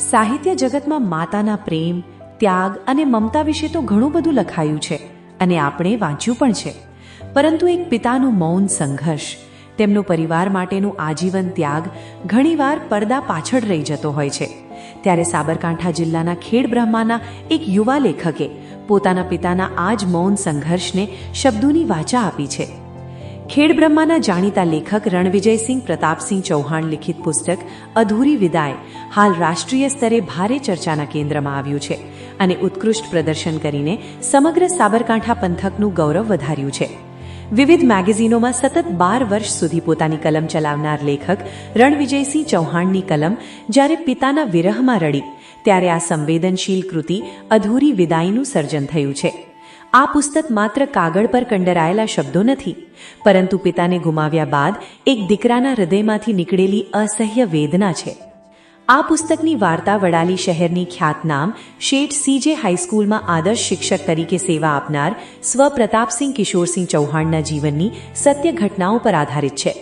સાહિત્ય જગતમાં માતાના પ્રેમ, ત્યાગ અને મમતા વિશે તો ઘણું બધું લખાયું છે અને આપણે વાંચ્યું પણ છે. પરંતુ એક પિતાનું મૌન સંઘર્ષ, તેમનો પરિવાર માટેનું આજીવન ત્યાગ ઘણીવાર પડદા પાછળ રહી જતો હોય છે. ત્યારે સાબરકાંઠા જિલ્લાના ખેડબ્રહ્માના એક યુવા લેખકે પોતાના પિતાના આ જ મૌન સંઘર્ષને શબ્દોની વાચા આપી છે. ખેડબ્રહ્માના જાણીતા લેખક રણવિજયસિંહ પ્રતાપસિંહ ચૌહાણ લિખિત પુસ્તક અધૂરી વિદાય હાલ રાષ્ટ્રીય સ્તરે ભારે ચર્ચાના કેન્દ્રમાં આવ્યું છે અને ઉત્કૃષ્ટ પ્રદર્શન કરીને સમગ્ર સાબરકાંઠા પંથકનું ગૌરવ વધાર્યું છે. વિવિધ મેગેઝિનોમાં સતત 12 વર્ષ સુધી પોતાની કલમ ચલાવનાર લેખક રણવિજયસિંહ ચૌહાણની કલમ જ્યારે પિતાના વિરહમાં રડી, ત્યારે આ સંવેદનશીલ કૃતિ અધૂરી વિદાયનું સર્જન થયું છે. આ પુસ્તક માત્ર કાગળ પર કંડરાયેલા શબ્દો નથી, પરંતુ પિતાને ગુમાવ્યા બાદ એક દીકરાના હૃદયમાંથી નીકળેલી અસહ્ય વેદના છે. આ પુસ્તકની વાર્તા વડાલી શહેરની ખ્યાતનામ શેઠ CJ હાઈસ્કૂલમાં આદર્શ શિક્ષક તરીકે સેવા આપનાર સ્વ પ્રતાપસિંહ કિશોરસિંહ ચૌહાણના જીવનની સત્ય ઘટનાઓ પર આધારિત છે.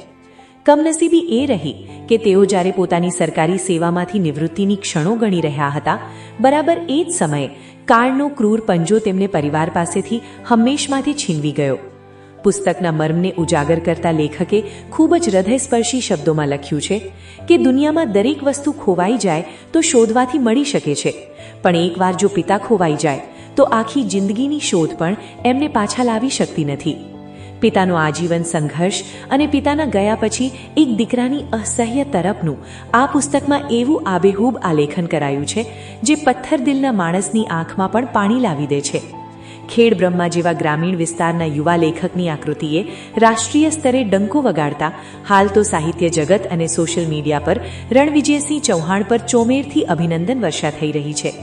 કમનસીબી એ રહી કે તેઓ જ્યારે પોતાની સરકારી સેવામાંથી નિવૃત્તિની ક્ષણો ગણી રહ્યા હતા, બરાબર એ જ સમયે કાળનો ક્રૂર પંજો તેમને પરિવાર પાસેથી હંમેશમાંથી છીનવી ગયો. પુસ્તકના મર્મને ઉજાગર કરતા લેખકે ખૂબ જ હૃદયસ્પર્શી શબ્દોમાં લખ્યું છે કે દુનિયામાં દરેક વસ્તુ ખોવાઈ જાય તો શોધવાથી મળી શકે છે, પણ એકવાર જો પિતા ખોવાઈ જાય તો આખી જિંદગીની શોધ પણ એમને પાછા લાવી શકતી નથી. પિતાનો આજીવન સંઘર્ષ અને પિતાના ગયા પછી એક દીકરાની અસહ્ય તરફનું આ પુસ્તકમાં એવું આબેહૂબ આલેખન કરાયું છે જે પથ્થર દિલના માણસની આંખમાં પણ પાણી લાવી દે છે. ખેડબ્રહ્મા જેવા ગ્રામીણ વિસ્તારના યુવા લેખકની આ કૃતિએ રાષ્ટ્રીય સ્તરે ડંકો વગાડતા હાલ તો સાહિત્ય જગત અને સોશિયલ મીડિયા પર રણવિજયસિંહ ચૌહાણ પર ચોમેરથી અભિનંદન વર્ષા થઈ રહી છે.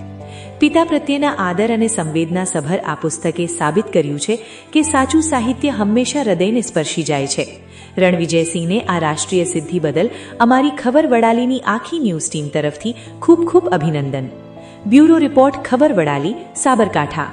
પિતા પ્રત્યેના આદર અને સંવેદના સભર આ પુસ્તકે સાબિત કર્યું છે કે સાચું સાહિત્ય હંમેશા હૃદયને સ્પર્શી જાય છે. રણવિજયસિંહને આ રાષ્ટ્રીય સિદ્ધિ બદલ અમારી ખબર વડાલીની આખી ન્યૂઝ ટીમ તરફથી ખૂબ ખૂબ અભિનંદન. બ્યુરો રિપોર્ટ, ખબર વડાલી, સાબરકાંઠા.